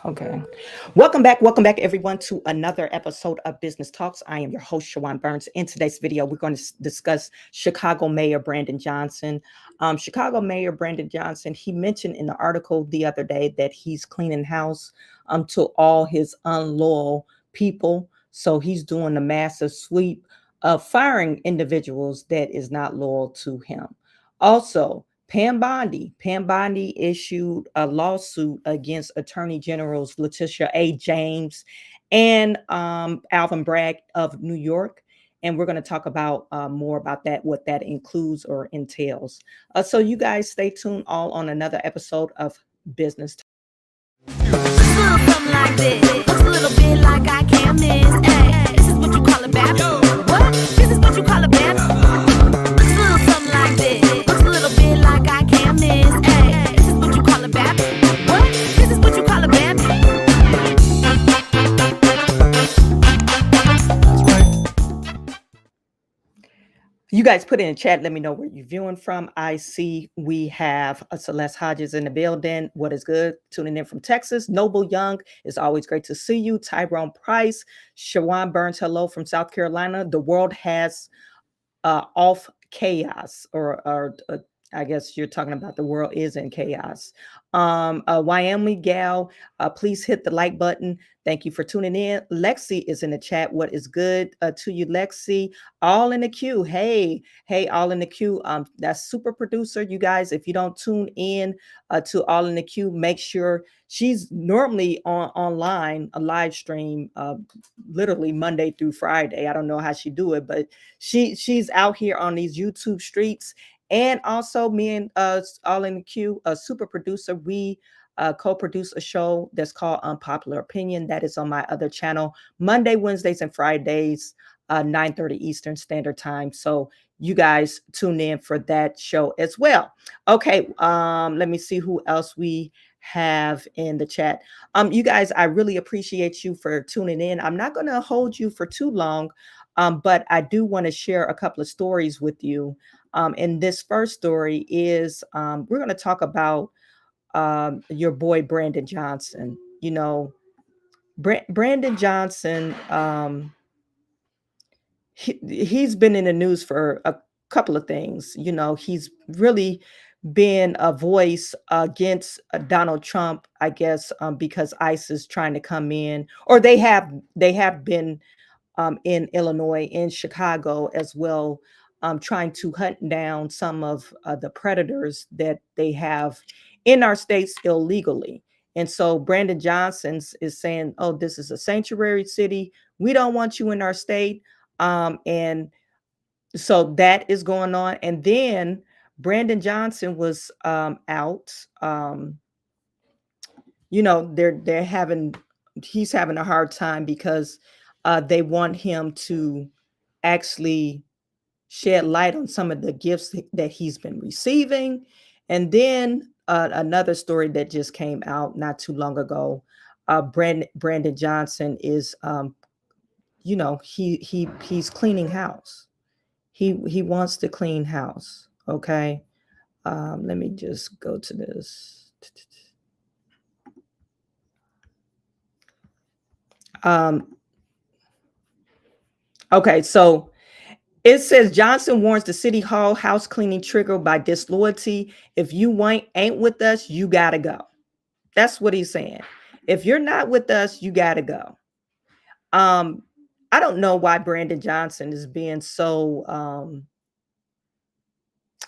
Okay. Welcome back, everyone, to another episode of Business Talks. I am your host, Chawanne Burns. In today's video, we're going to discuss Chicago Mayor Brandon Johnson. Chicago Mayor Brandon Johnson, he mentioned in the article the other day that he's cleaning house to all his unloyal people. So he's doing a massive sweep of firing individuals that is not loyal to him. Also, Pam Bondi issued a lawsuit against Attorney Generals Letitia A. James and Alvin Bragg of New York. And we're going to talk about more about that, what that includes or entails. So you guys stay tuned all on another episode of Business. Little something like this. Looks a little bit like I can't miss. Ay, this is what you call a bad. What? This is what you call a bad. Looks a little something like this. Looks a little bit like I can't miss. Ay, this is what you call a bad. What? This is what you call a bad. You guys put in the chat. Let me know where you're viewing from. I see we have Celeste Hodges in the building. What is good? Tuning in from Texas. Noble Young, it's always great to see you. Tyrone Price, Chawanne Burns, hello from South Carolina. The world has off chaos, or I guess you're talking about the world is in chaos. Wyoming gal, please hit the like button. Thank you for tuning in. Lexi is in the chat. What is good to you, Lexi? All in the queue. Hey, all in the queue. That's super producer. You guys, if you don't tune in to all in the queue, make sure she's normally online, a live stream, literally Monday through Friday. I don't know how she do it, but she's out here on these YouTube streets. And also me and all in the queue, a super producer, we co-produce a show that's called Unpopular Opinion. That is on my other channel, Monday, Wednesdays, and Fridays, 9:30 Eastern Standard Time. So you guys tune in for that show as well. Okay, let me see who else we have in the chat. You guys, I really appreciate you for tuning in. I'm not going to hold you for too long, but I do want to share a couple of stories with you. And this first story is we're going to talk about your boy Brandon Johnson. You know, Brandon Johnson, he's been in the news for a couple of things. You know, he's really been a voice against Donald Trump, I guess, because ICE is trying to come in, or they have been in Illinois, in Chicago as well, trying to hunt down some of the predators that they have in our states illegally. And so Brandon Johnson is saying, oh, this is a sanctuary city. We don't want you in our state. And so that is going on. And then Brandon Johnson was out. They're having he's having a hard time because they want him to actually shed light on some of the gifts that he's been receiving. And then another story that just came out not too long ago. Brandon Johnson is, he's cleaning house. He wants to clean house. Okay, let me just go to this. Um, okay, so it says Johnson warns the city hall house cleaning triggered by disloyalty. If you ain't with us, you gotta go. That's what he's saying. If you're not with us, you gotta go. Um, I don't know why Brandon Johnson is being so.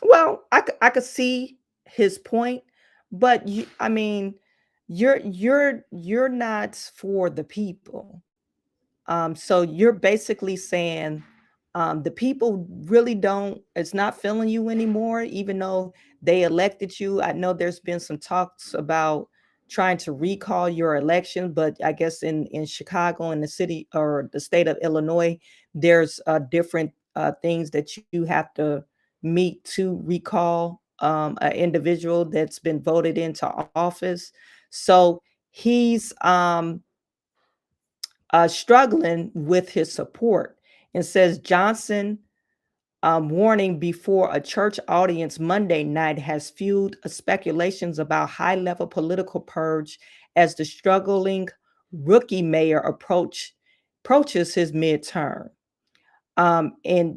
Well, I could see his point, but I mean, you're not for the people. So you're basically saying the people really don't, it's not feeling you anymore, even though they elected you. I know there's been some talks about trying to recall your election, but I guess in Chicago, in the city or the state of Illinois, there's different things that you have to meet to recall an individual that's been voted into office. So he's struggling with his support, and says Johnson warning before a church audience Monday night has fueled speculations about high-level political purge as the struggling rookie mayor approaches his midterm. And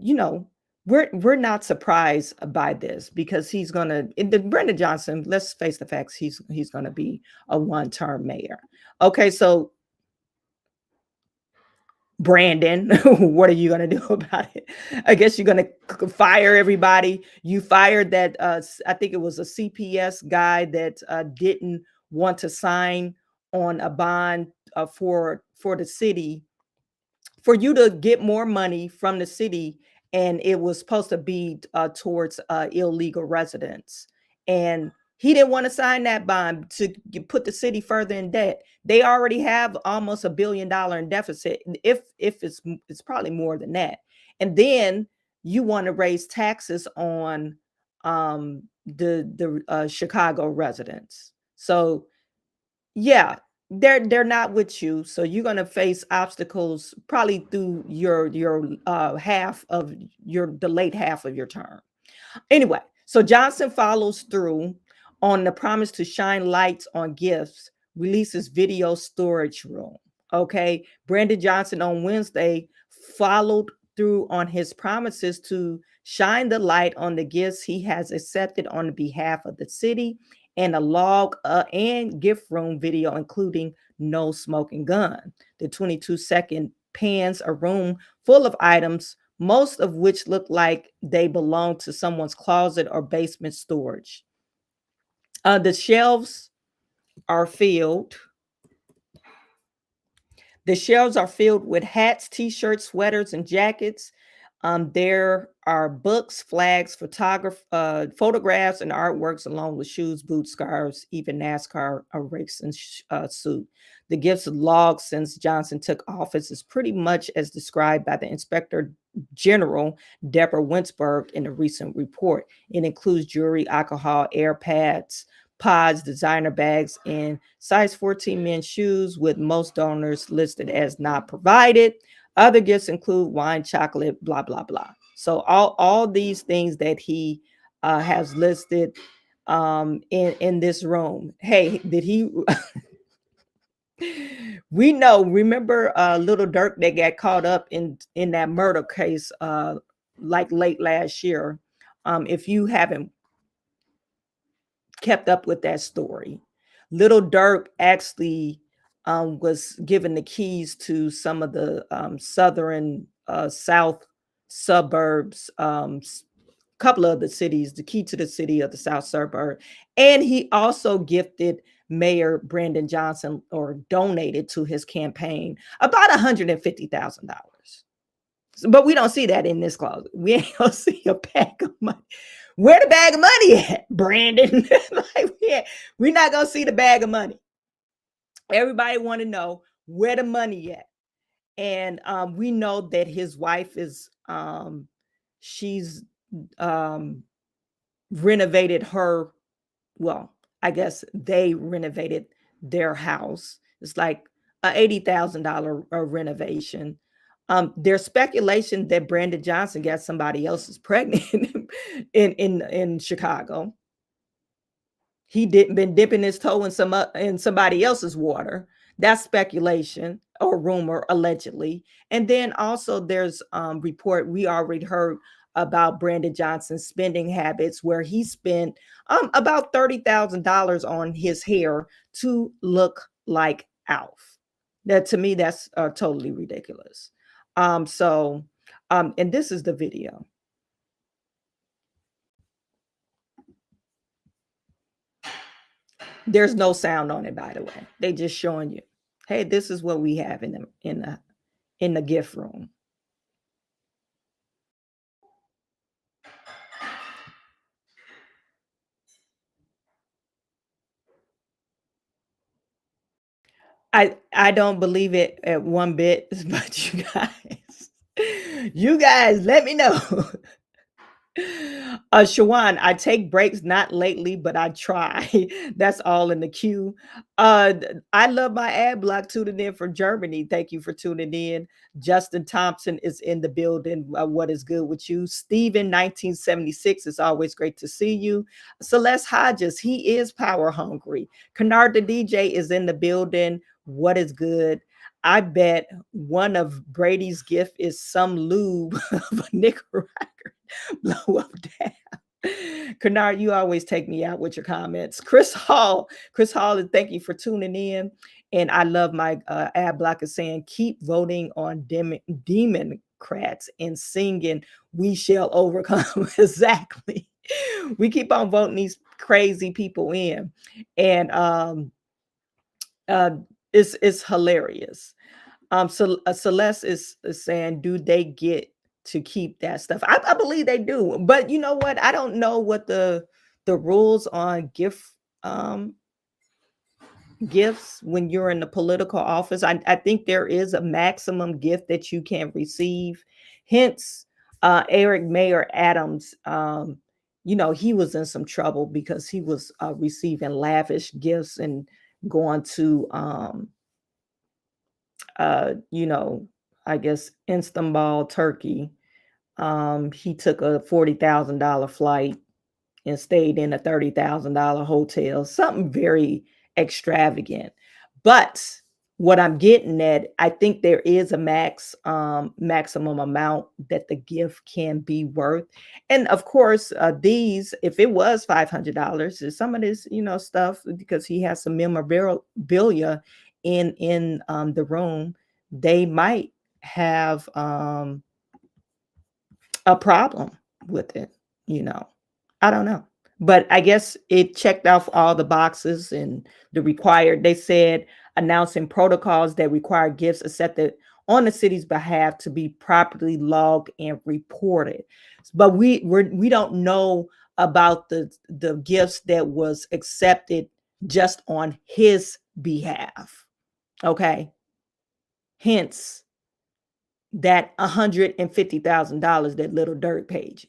we're not surprised by this because he's gonna Brendan Johnson, let's face the facts, he's gonna be a one-term mayor. Okay, so Brandon, what are you going to do about it? I guess you're going to fire everybody. You fired that, I think it was a CPS guy that didn't want to sign on a bond for the city for you to get more money from the city, and it was supposed to be towards illegal residents. And he didn't want to sign that bond to put the city further in debt. They already have almost $1 billion in deficit. If it's probably more than that. And then you want to raise taxes on the Chicago residents. So yeah, they're not with you, so you're gonna face obstacles probably through your half of the late half of your term. Anyway, so Johnson follows through on the promise to shine lights on gifts, releases video storage room. Okay. Brandon Johnson on Wednesday followed through on his promises to shine the light on the gifts he has accepted on behalf of the city and a log and gift room video, including no smoking gun. The 22-second pans a room full of items, most of which look like they belong to someone's closet or basement storage. The shelves are filled. The shelves are filled with hats, t-shirts, sweaters, and jackets. There are books, flags, photographs, and artworks, along with shoes, boots, scarves, even NASCAR racing suit. The gifts logged since Johnson took office is pretty much as described by the Inspector General Deborah Winsberg in a recent report. It includes jewelry, alcohol, AirPads, pods, designer bags, and size 14 men's shoes, with most donors listed as not provided. Other gifts include wine, chocolate, blah, blah, blah. So all these things that he has listed in this room. Hey, did he? We know. Remember, Little Dirk that got caught up in that murder case, like late last year. If you haven't kept up with that story, Little Dirk actually was given the keys to some of the southern south suburbs, couple of the cities, the key to the city of the south suburb. And he also gifted Mayor Brandon Johnson, or donated to his campaign, about $150,000. But we don't see that in this closet. We ain't gonna see a bag of money. Where the bag of money at, Brandon? Like, we're not gonna see the bag of money. Everybody want to know where the money at. And we know that his wife is she's renovated her, well, I guess they renovated their house. It's like a $80,000 renovation. There's speculation that Brandon Johnson got somebody else's pregnant in Chicago. He didn't been dipping his toe in somebody else's water. That's speculation or rumor, allegedly. And then also there's report we already heard about Brandon Johnson's spending habits, where he spent about $30,000 on his hair to look like Alf. That, to me, that's totally ridiculous. And this is the video. There's no sound on it, by the way. They just showing you, hey, this is what we have in the gift room. I don't believe it at one bit, but you guys let me know. Chawanne, I take breaks, not lately, but I try. That's all in the queue. I love my ad block tuning in from Germany. Thank you for tuning in. Justin Thompson is in the building. What is good with you? Steven, 1976. It's always great to see you. Celeste Hodges, he is power hungry. Kennard the DJ is in the building. What is good? I bet one of Brady's gift is some lube of a Nicaraguan blow up dab. Kennard, you always take me out with your comments. Chris Hall, and thank you for tuning in. And I love my ad blocker saying, keep voting on Democrats and singing, we shall overcome. Exactly. We keep on voting these crazy people in. And uh, it's hilarious. So Celeste is saying, do they get to keep that stuff? I believe they do, but you know what? I don't know what the rules on um gifts when you're in the political office. I think there is a maximum gift that you can receive. Hence, Eric Mayer Adams, he was in some trouble because he was receiving lavish gifts and going to you know, I guess Istanbul, Turkey. He took a $40,000 flight and stayed in a $30,000 hotel, something very extravagant. But what I'm getting at, I think there is a maximum amount that the gift can be worth. And of course, these, if it was $500, some of this, stuff, because he has some memorabilia in the room, they might have a problem with it, you know. I don't know. But I guess it checked off all the boxes and they said announcing protocols that require gifts accepted on the city's behalf to be properly logged and reported. But we don't know about the gifts that was accepted just on his behalf. Okay. Hence that $150,000 that little dirt page.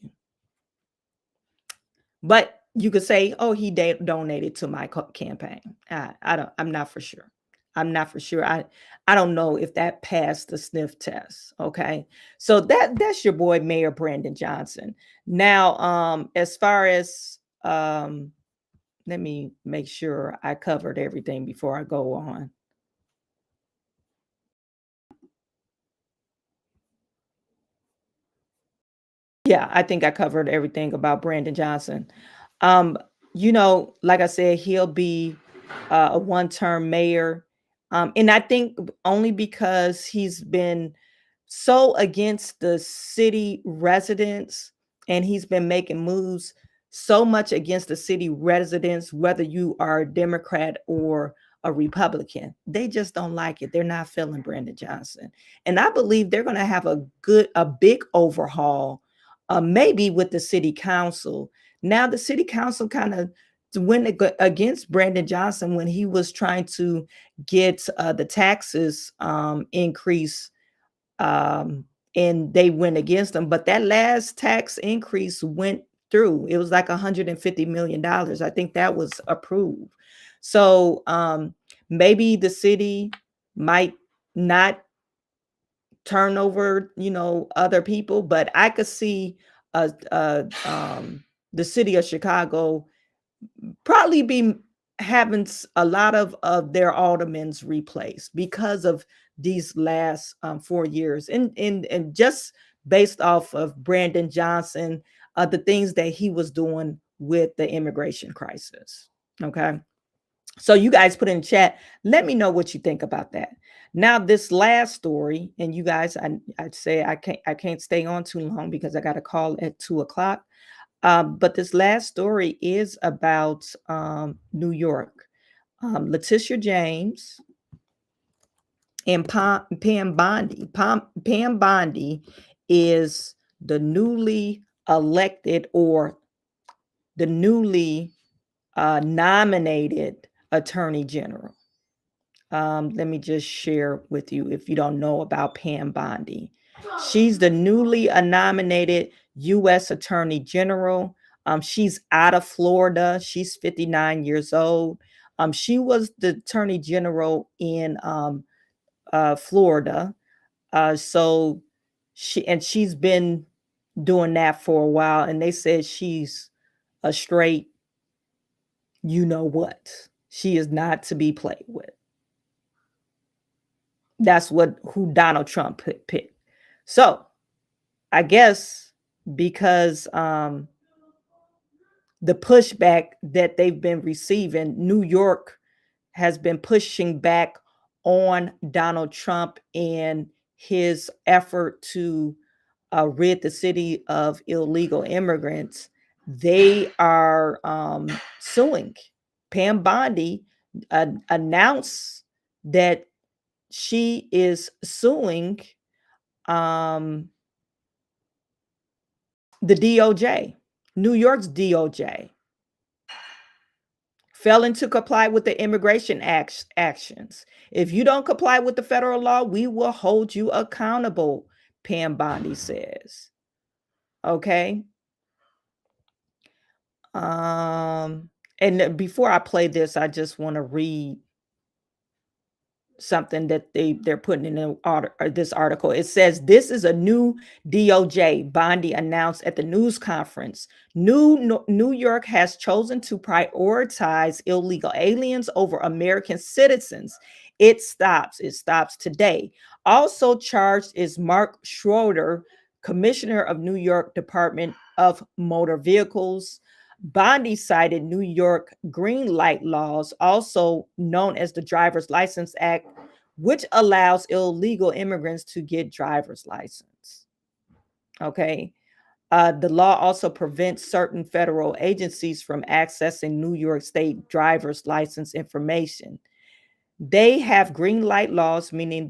But you could say, "Oh, he donated to my campaign." I'm not for sure. I'm not for sure. I don't know if that passed the sniff test. Okay, so that's your boy Mayor Brandon Johnson. Now, as far as let me make sure I covered everything before I go on. Yeah, I think I covered everything about Brandon Johnson. Um, like I said, he'll be a one-term mayor. And I think only because he's been so against the city residents and he's been making moves so much against the city residents, whether you are a Democrat or a Republican. They just don't like it. They're not feeling Brandon Johnson. And I believe they're going to have a big overhaul, maybe with the city council. Now, the city council kind of went against Brandon Johnson when he was trying to get the taxes increase, and they went against them. But that last tax increase went through. It was like $150 million. I think that was approved. So maybe the city might not turn over, other people, but I could see uh, uh, um, the city of Chicago probably be having a lot of their aldermans replaced because of these last 4 years, and just based off of Brandon Johnson, the things that he was doing with the immigration crisis. Okay. So you guys put in chat, let me know what you think about that. Now, this last story, and you guys, I'd say I can't stay on too long because I got a call at 2 o'clock. But this last story is about New York. Letitia James and Pam Bondi. Pam Bondi is the newly elected or the newly nominated Attorney General. Let me just share with you if you don't know about Pam Bondi. She's the newly nominated. U.S. Attorney General. She's out of Florida. She's 59 years old. She was the Attorney General in Florida. So she's been doing that for a while, and they said she's a straight, you know what? She is not to be played with. That's what who Donald Trump picked. So I guess because the pushback that they've been receiving, New York has been pushing back on Donald Trump and his effort to rid the city of illegal immigrants. They are suing. Pam Bondi announced that she is suing um, the DOJ, New York's DOJ, failing to comply with the immigration actions. If you don't comply with the federal law, we will hold you accountable, Pam Bondi says. Okay. And before I play this, I just want to read something that they're putting in this article. It says this is a new DOJ, Bondi announced at the news conference. New York has chosen to prioritize illegal aliens over American citizens. It stops today. Also charged is Mark Schroeder, commissioner of New York Department of Motor Vehicles. Bondi cited New York green light laws, also known as the Driver's License Act, which allows illegal immigrants to get driver's license. Okay. The law also prevents certain federal agencies from accessing New York State driver's license information. They have green light laws, meaning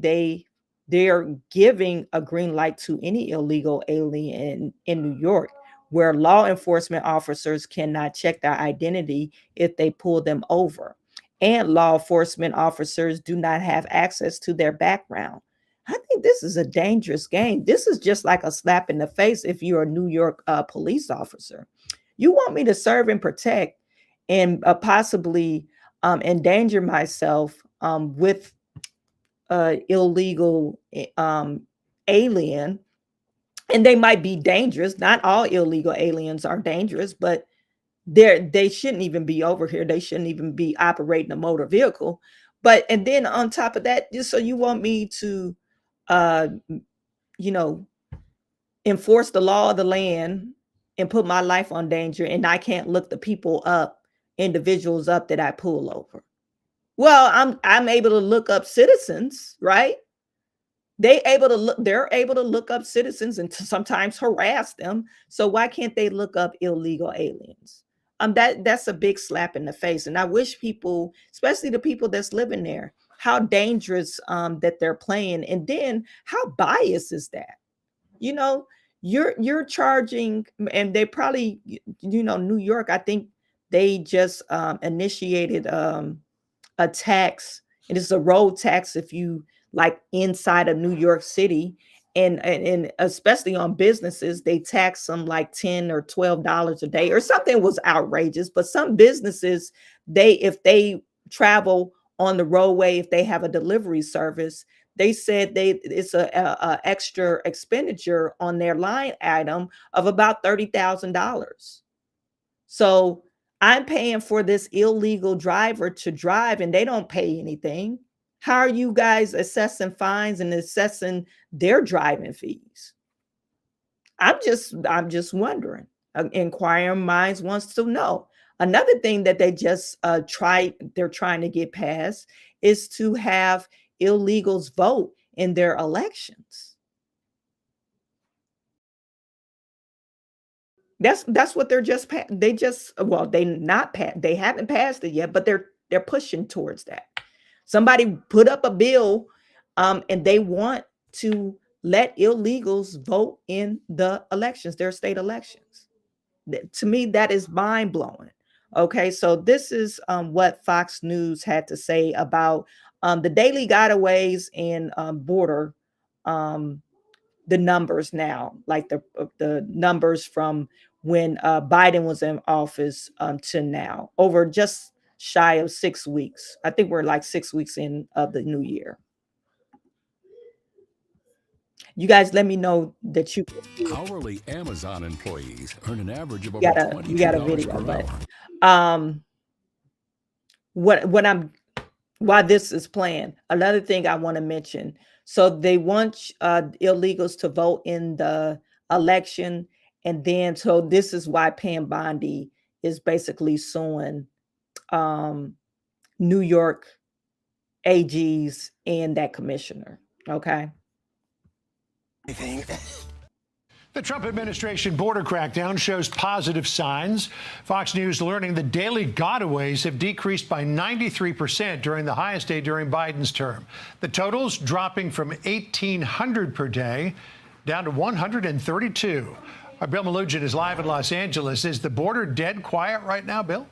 they're giving a green light to any illegal alien in New York, where law enforcement officers cannot check their identity if they pull them over. And law enforcement officers do not have access to their background. I think this is a dangerous game. This is just like a slap in the face if you're a New York police officer. You want me to serve and protect and possibly endanger myself with illegal alien, and they might be dangerous. Not all illegal aliens are dangerous, but they shouldn't even be over here. They shouldn't even be operating a motor vehicle. But and then on top of that, just so you want me to uh you know enforce the law of the land and put my life on danger, and I can't look the people up, individuals up that I pull over. Well, I'm able to look up citizens, right? They're able to look up citizens and to sometimes harass them. So why can't they look up illegal aliens? That's a big slap in the face. And I wish people, especially the people that's living there, how dangerous that they're playing. And then how biased is that? You know, you're charging, and they probably, New York, I think they just initiated a tax. It is a road tax if you like inside of New York City, and especially on businesses, they tax them like $10 or $12 a day or something. Was outrageous. But some businesses, if they travel on the roadway, if they have a delivery service, they said it's a extra expenditure on their line item of about $30,000. So I'm paying for this illegal driver to drive, and they don't pay anything. How are you guys assessing fines and assessing their driving fees? I'm just wondering. Inquiring minds wants to know. Another thing that they're trying to get passed is to have illegals vote in their elections. That's what they just well, they haven't passed it yet, but they're pushing towards that. Somebody put up a bill, and they want to let illegals vote in the elections, their state elections. To me, that is mind blowing. Okay, so this is what Fox News had to say about the daily gotaways and border um, the numbers now, like the numbers from when Biden was in office to now, over just shy of 6 weeks. I think we're like 6 weeks in of the new year. You guys let me know that you can see. Hourly Amazon employees earn an average of We over got a $22 video, per but hour. what I'm why this is planned. Another thing I want to mention. So they want illegals to vote in the election, and then so this is why Pam Bondi is basically suing New York AGs and that commissioner. Okay. The Trump administration border crackdown shows positive signs. Fox News learning the daily gotaways have decreased by 93% during the highest day during Biden's term. The totals dropping from 1,800 per day down to 132. Our Bill Malugin is live in Los Angeles. Is the border dead quiet right now, Bill?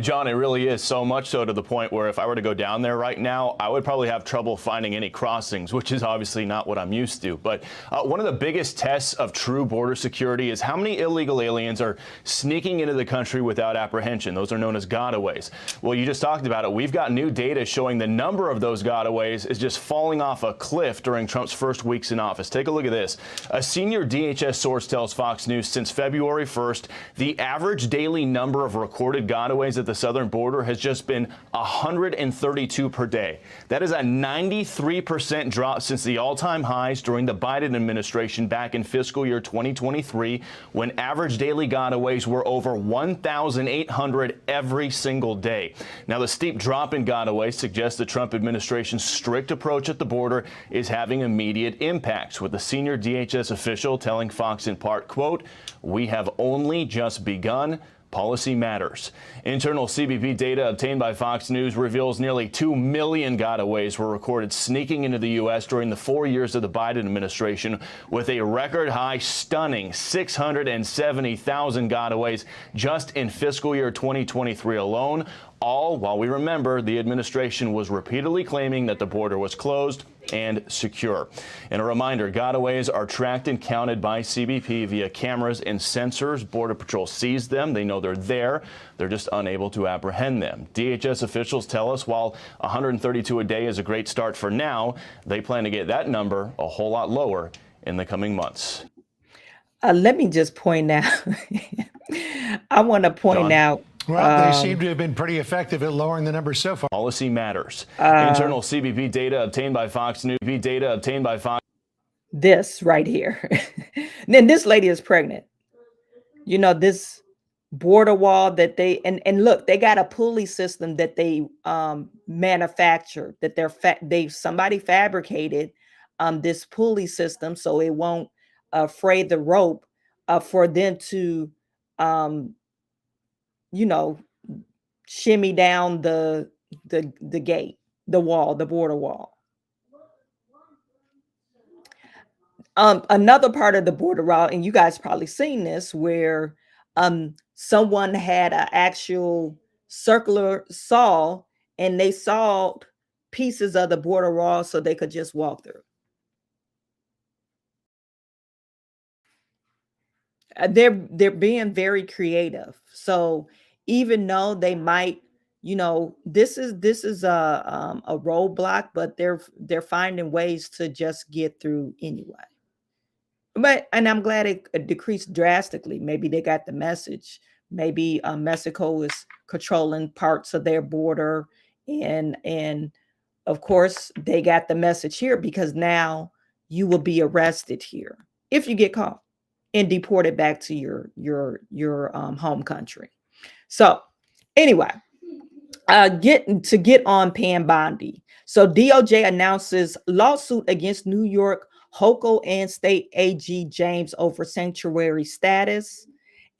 John, it really is, so much so to the point where if I were to go down there right now, I would probably have trouble finding any crossings, which is obviously not what I'm used to. But one of the biggest tests of true border security is how many illegal aliens are sneaking into the country without apprehension. Those are known as gotaways. Well, you just talked about it. We've got new data showing the number of those gotaways is just falling off a cliff during Trump's first weeks in office. Take a look at this. A senior DHS source tells Fox News since February 1st, the average daily number of recorded gotaways at the southern border has just been 132 per day. That is a 93% drop since the all-time highs during the Biden administration back in fiscal year 2023, when average daily gotaways were over 1,800 every single day. Now, the steep drop in gotaways suggests the Trump administration's strict approach at the border is having immediate impacts, with a senior DHS official telling Fox in part, quote, "We have only just begun. Policy matters." Internal CBP data obtained by Fox News reveals nearly 2 million gotaways were recorded sneaking into the U.S. during the 4 years of the Biden administration, with a record high stunning 670,000 gotaways just in fiscal year 2023 alone. All while we remember the administration was repeatedly claiming that the border was closed and secure. And a reminder, gotaways are tracked and counted by CBP via cameras and sensors. Border Patrol sees them. They know they're there. They're just unable to apprehend them. DHS officials tell us while 132 a day is a great start for now, they plan to get that number a whole lot lower in the coming months. Let me just point out, I want to point out. Well, they seem to have been pretty effective at lowering the numbers so far. Policy matters. Internal CBP data obtained by Fox News. This right here. Then this lady is pregnant. You know, this border wall that they and look, they got a pulley system that they manufactured, that somebody fabricated this pulley system so it won't fray the rope for them to you know, shimmy down the gate, the wall, the border wall. Another part of the border route, and you guys probably seen this, where someone had an actual circular saw and they sawed pieces of the border wall so they could just walk through. They're being very creative. So even though they might, you know, this is a roadblock, but they're finding ways to just get through anyway. And I'm glad it decreased drastically. Maybe they got the message. Maybe Mexico is controlling parts of their border, and of course they got the message here, because now you will be arrested here if you get caught and deported back to your home country. So anyway, get on Pam Bondi. So DOJ announces lawsuit against New York HOCO and State AG James over sanctuary status,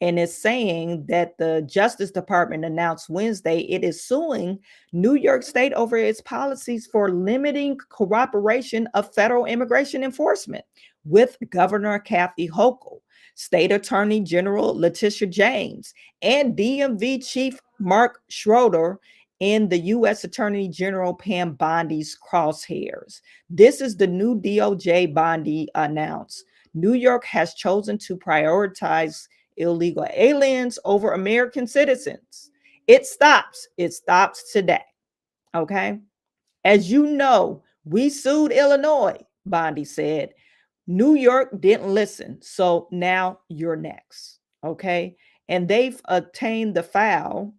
and is saying that the Justice Department announced Wednesday it is suing New York State over its policies for limiting cooperation of federal immigration enforcement with Governor Kathy Hochul, State Attorney General Letitia James, and DMV Chief Mark Schroeder in the U.S. Attorney General Pam Bondi's crosshairs. This is the new DOJ. Bondi announced. New York has chosen to prioritize illegal aliens over American citizens. It stops. It stops today. Okay. As you know, we sued Illinois, Bondi said. New York didn't listen. So now you're next. Okay. And they've obtained the file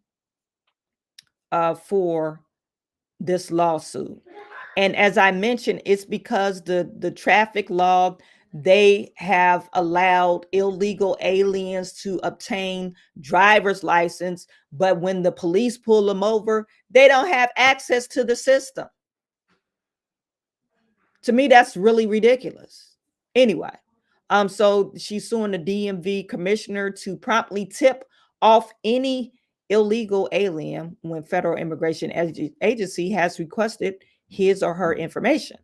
for this lawsuit. And as I mentioned, it's because the traffic law, they have allowed illegal aliens to obtain driver's license, but when the police pull them over, they don't have access to the system. To me, that's really ridiculous. Anyway, so she's suing the DMV commissioner to promptly tip off any illegal alien when federal immigration agency has requested his or her information.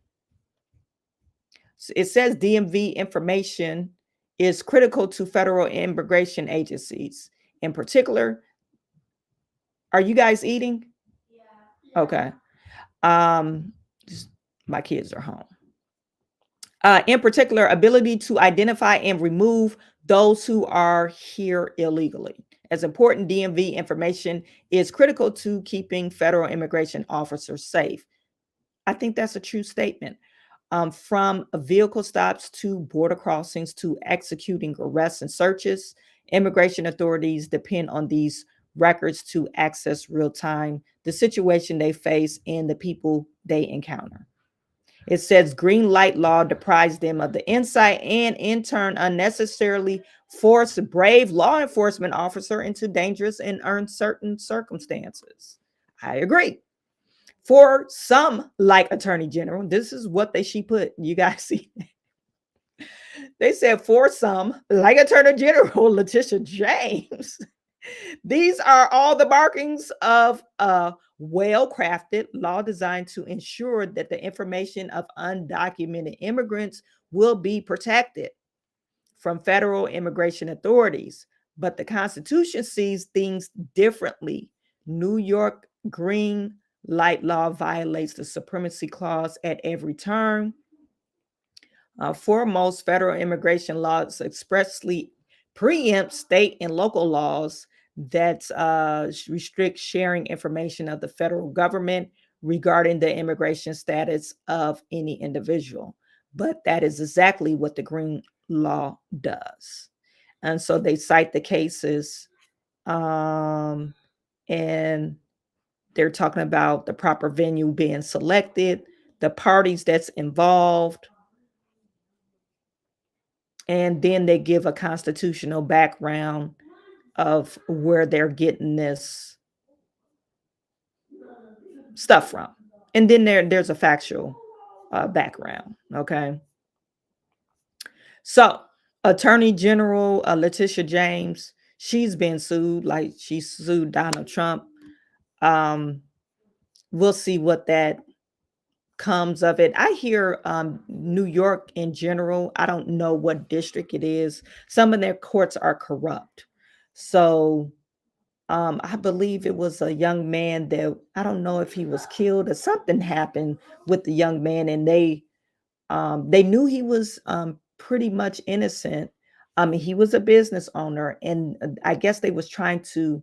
It says DMV information is critical to federal immigration agencies. In particular, are you guys eating? Yeah. Okay. My kids are home. In particular, ability to identify and remove those who are here illegally. As important, DMV information is critical to keeping federal immigration officers safe. I think that's a true statement. From vehicle stops to border crossings to executing arrests and searches, immigration authorities depend on these records to access real time the situation they face and the people they encounter. It says green light law deprives them of the insight and in turn unnecessarily force a brave law enforcement officer into dangerous and uncertain circumstances. I agree. For some, like Attorney General, this is what she put. You guys see. They said for some, like Attorney General Letitia James, these are all the markings of a well-crafted law designed to ensure that the information of undocumented immigrants will be protected from federal immigration authorities. But the Constitution sees things differently. New York green light law violates the supremacy clause at every turn. Foremost, federal immigration laws expressly preempt state and local laws that restrict sharing information of the federal government regarding the immigration status of any individual. But that is exactly what the green law does. And so they cite the cases, and they're talking about the proper venue being selected, the parties that's involved, and then they give a constitutional background of where they're getting this stuff from. And then there's a factual background. Okay. So Attorney General Letitia James, she's been sued, like she sued Donald Trump. We'll see what that comes of it. I hear New York in general, I don't know what district it is. Some of their courts are corrupt. So I believe it was a young man that I don't know if he was killed or something happened with the young man, and they knew he was pretty much innocent. He was a business owner, and I guess they was trying to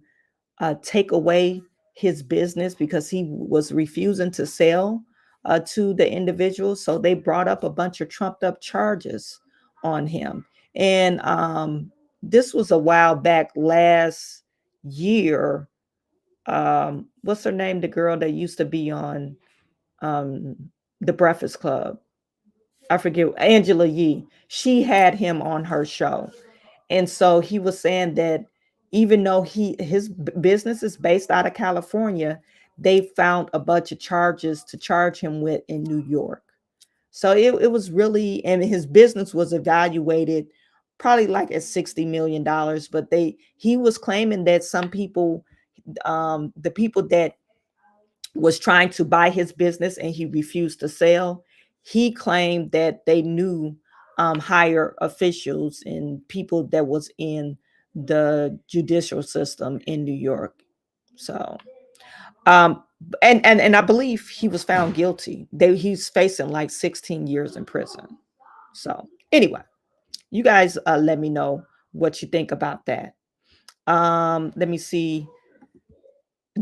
take away his business because he was refusing to sell to the individual. So they brought up a bunch of trumped up charges on him. And this was a while back last year. What's her name? The girl that used to be on The Breakfast Club. I forget, Angela Yee. She had him on her show. And so he was saying that even though his business is based out of California, they found a bunch of charges to charge him with in New York. So it was really, and his business was evaluated probably like at $60 million, but he was claiming that some people, the people that was trying to buy his business and he refused to sell, he claimed that they knew higher officials and people that was in the judicial system in New York. So And I believe he was found guilty. He's facing like 16 years in prison. So anyway, you guys let me know what you think about that. Let me see.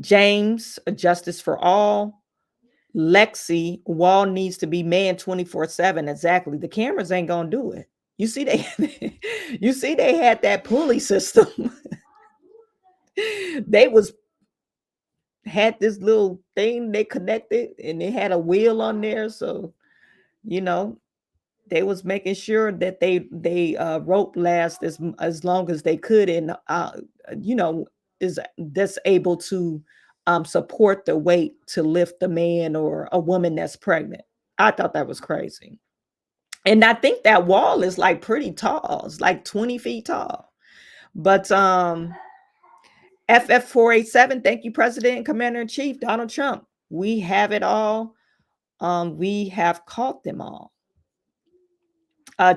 James, Justice for All. Lexi, wall needs to be manned 24/7. Exactly. The cameras ain't gonna do it. You see, you see, they had that pulley system. They had this little thing they connected, and they had a wheel on there. So, you know, they was making sure that they rope last as long as they could, and you know, is that's able to support the weight to lift a man or a woman that's pregnant. I thought that was crazy. And I think that wall is like pretty tall. It's like 20 feet tall. But FF 487, thank you, President and Commander in Chief Donald Trump. We have it all. We have caught them all.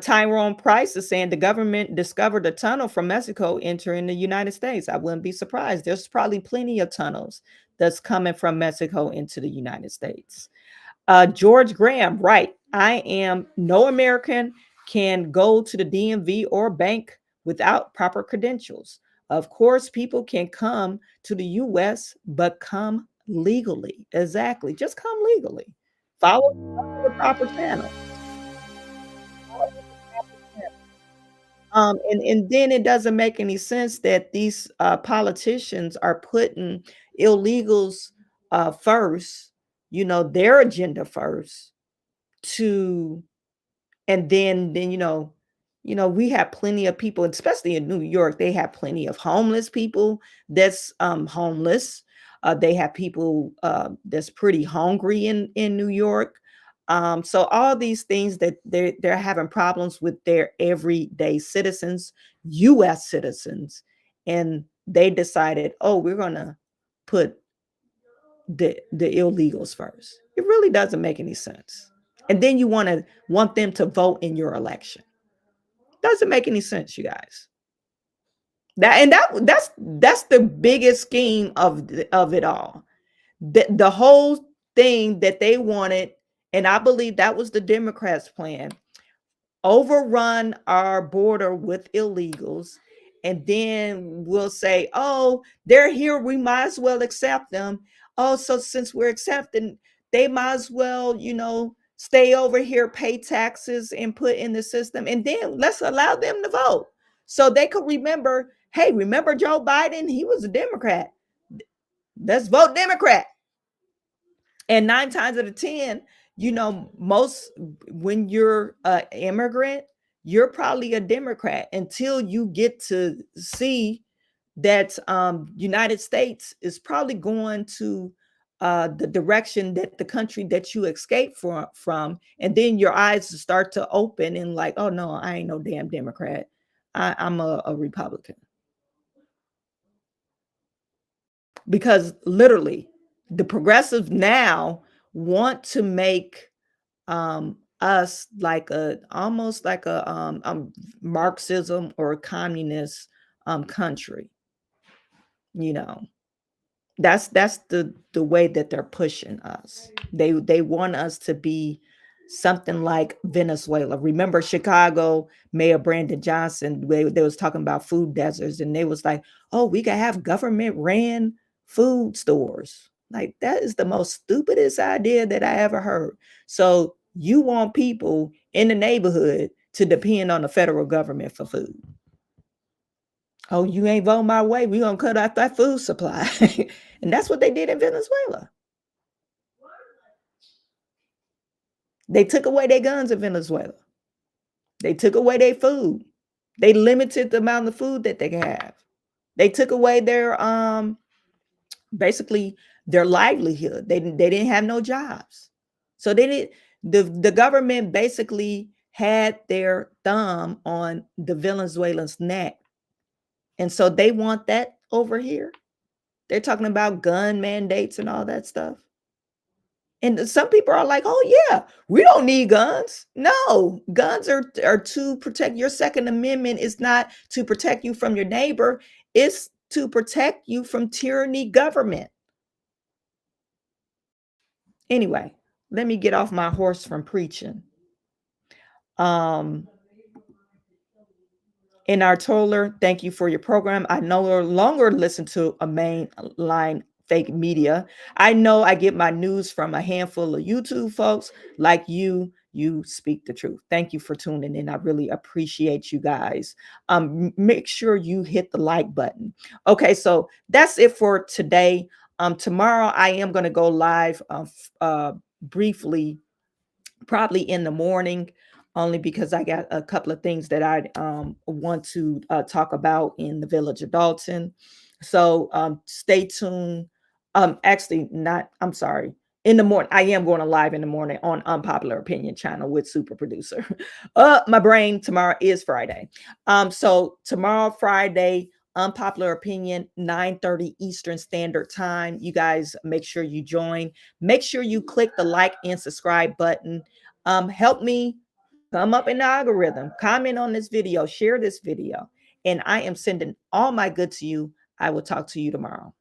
Tyrone Price is saying the government discovered a tunnel from Mexico entering the United States. I wouldn't be surprised. There's probably plenty of tunnels that's coming from Mexico into the United States. George Graham, right. I am no American can go to the DMV or bank without proper credentials. Of course, people can come to the US, but come legally. Exactly. Just come legally. Follow the proper channel. And then it doesn't make any sense that these politicians are putting illegals first, you know, their agenda first to, and then we have plenty of people, especially in New York. They have plenty of homeless people that's homeless. They have people that's pretty hungry in New York. So all these things that they're having problems with their everyday citizens, U.S. citizens, and they decided, oh, we're gonna put the illegals first. It really doesn't make any sense. And then you want them to vote in your election. Doesn't make any sense, you guys. That's the biggest scheme of it all. The whole thing that they wanted, and I believe that was the Democrats' plan: overrun our border with illegals, and then we'll say, oh, they're here, we might as well accept them. Oh, so since we're accepting, they might as well, stay over here, pay taxes, and put in the system, and then let's allow them to vote so they could remember, hey, remember Joe Biden? He was a Democrat. Let's vote Democrat. And 9 times out of 10, most, when you're an immigrant, you're probably a Democrat until you get to see that United States is probably going to the direction that the country that you escaped from, and then your eyes start to open and like, oh no, I ain't no damn Democrat. I'm a Republican. Because literally, the progressives now want to make us like almost like a Marxism or a communist country. That's the way that they're pushing us. They want us to be something like Venezuela. Remember Chicago Mayor Brandon Johnson, they was talking about food deserts, and they was like, oh, we can have government ran food stores. Like, that is the most stupidest idea that I ever heard. So you want people in the neighborhood to depend on the federal government for food. Oh, you ain't vote my way, we're gonna cut out that food supply. And that's what they did in Venezuela. They took away their guns in Venezuela. They took away their food. They limited the amount of food that they can have. They took away their basically their livelihood. They didn't have no jobs. So the government basically had their thumb on the Venezuelans' neck. And so they want that over here. They're talking about gun mandates and all that stuff. And some people are like, oh yeah, we don't need guns. No, guns are to protect. Your Second Amendment is not to protect you from your neighbor. It's to protect you from tyranny government. Anyway, let me get off my horse from preaching. In our Toller, thank you for your program. I no longer listen to a mainline fake media. I know I get my news from a handful of YouTube folks like you. You speak the truth. Thank you for tuning in. I really appreciate you guys. Make sure you hit the like button. Okay, so that's it for today. Tomorrow I am going to go live briefly, probably in the morning, only because I got a couple of things that I want to talk about in the village of Dalton. So stay tuned. Actually, not, I'm sorry. In the morning, I am going to live in the morning on Unpopular Opinion channel with Super Producer. My brain, tomorrow is Friday. So tomorrow, Friday, Unpopular Opinion, 9:30 Eastern Standard Time. You guys make sure you join. Make sure you click the like and subscribe button. Help me come up in the algorithm. Comment on this video. Share this video. And I am sending all my good to you. I will talk to you tomorrow.